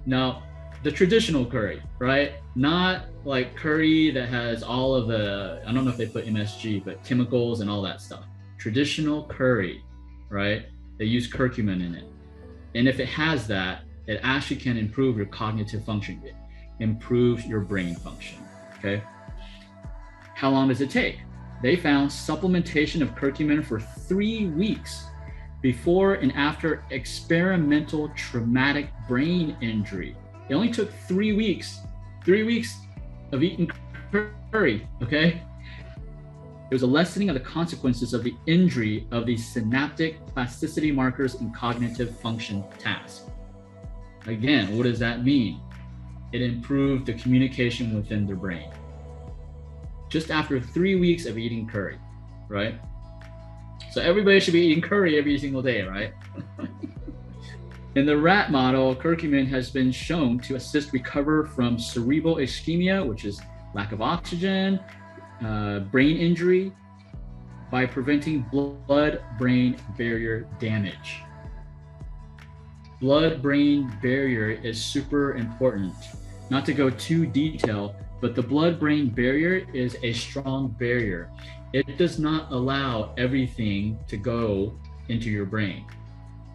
Now, the traditional curry, right? Not like curry that has all of the, I don't know if they put MSG, but chemicals and all that stuff. Traditional curry, right? They use curcumin in it. And if it has that, it actually can improve your cognitive function, it improves your brain function, okay? How long does it take? They found supplementation of curcumin for 3 weeks before and after experimental traumatic brain injury. It only took 3 weeks, 3 weeks of eating curry, okay? It was a lessening of the consequences of the injury of the synaptic plasticity markers in cognitive function tasks. Again, what does that mean? It improved the communication within their brain. Just after 3 weeks of eating curry, right? So everybody should be eating curry every single day, right? In the rat model, curcumin has been shown to assist recover from cerebral ischemia, which is lack of oxygen, brain injury, by preventing blood-brain barrier damage. Blood-brain barrier is super important. Not to go too detailed, but the blood-brain barrier is a strong barrier. It does not allow everything to go into your brain.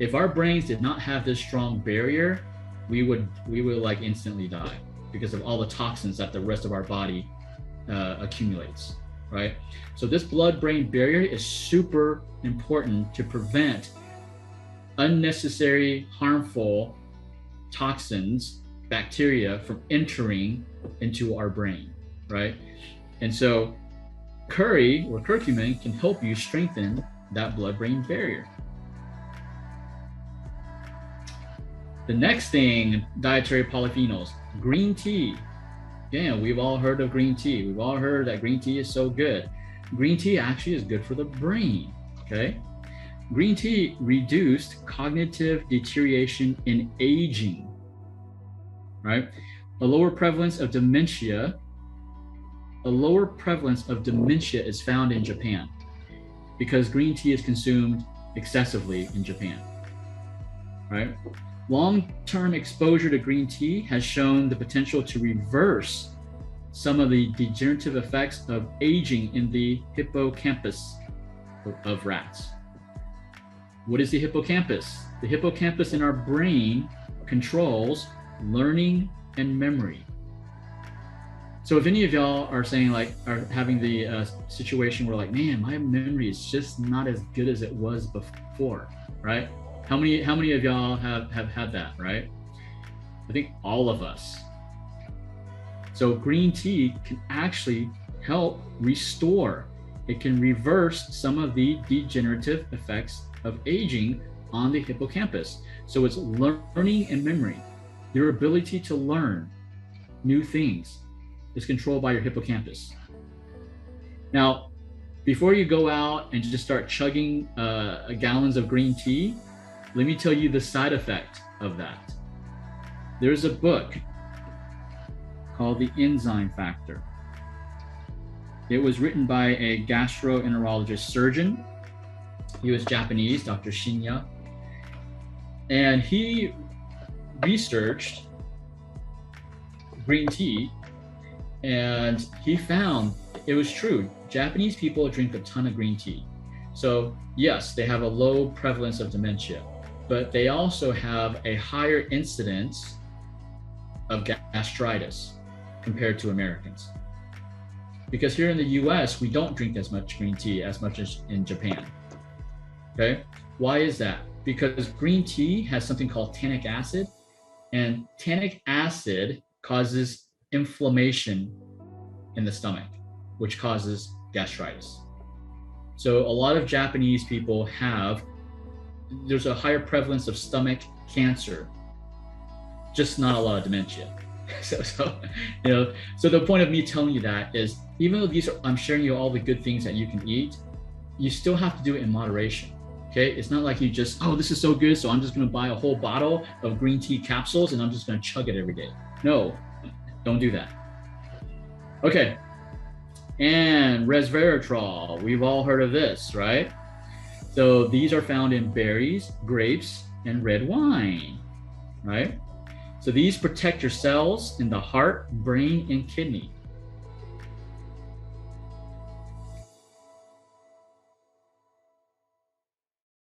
If our brains did not have this strong barrier, we would like instantly die because of all the toxins that the rest of our body accumulates, right? So this blood-brain barrier is super important to prevent unnecessary harmful toxins, bacteria from entering into our brain, right? And so curry or curcumin can help you strengthen that blood-brain barrier. The next thing, dietary polyphenols, green tea. Yeah, we've all heard of green tea. We've all heard that green tea is so good. Green tea actually is good for the brain, okay? Green tea reduced cognitive deterioration in aging, right? A lower prevalence of dementia is found in Japan because green tea is consumed excessively in Japan, right? Long-term exposure to green tea has shown the potential to reverse some of the degenerative effects of aging in the hippocampus of rats. What is the hippocampus? The hippocampus in our brain controls learning and memory. So if any of y'all are saying like, are having the situation where like, man, my memory is just not as good as it was before, right? How many of y'all have had that, right? I think all of us. So green tea can actually help restore. It can reverse some of the degenerative effects of aging on the hippocampus. So it's learning and memory. Your ability to learn new things is controlled by your hippocampus. Now, before you go out and just start chugging gallons of green tea, let me tell you the side effect of that. There's a book called The Enzyme Factor. It was written by a gastroenterologist surgeon. He was Japanese, Dr. Shinya. And he researched green tea and he found it was true. Japanese people drink a ton of green tea. So yes, they have a low prevalence of dementia, but they also have a higher incidence of gastritis compared to Americans. Because here in the US, we don't drink as much green tea as much as in Japan. Okay, why is that? Because green tea has something called tannic acid, and tannic acid causes inflammation in the stomach, which causes gastritis. So a lot of Japanese people there's a higher prevalence of stomach cancer, just not a lot of dementia. So the point of me telling you that is, even though I'm sharing you all the good things that you can eat, you still have to do it in moderation. Okay, it's not like you just, oh, this is so good, so I'm just going to buy a whole bottle of green tea capsules and I'm just going to chug it every day. No, don't do that. Okay, and resveratrol, we've all heard of this, right? So these are found in berries, grapes, and red wine, right? So these protect your cells in the heart, brain, and kidney.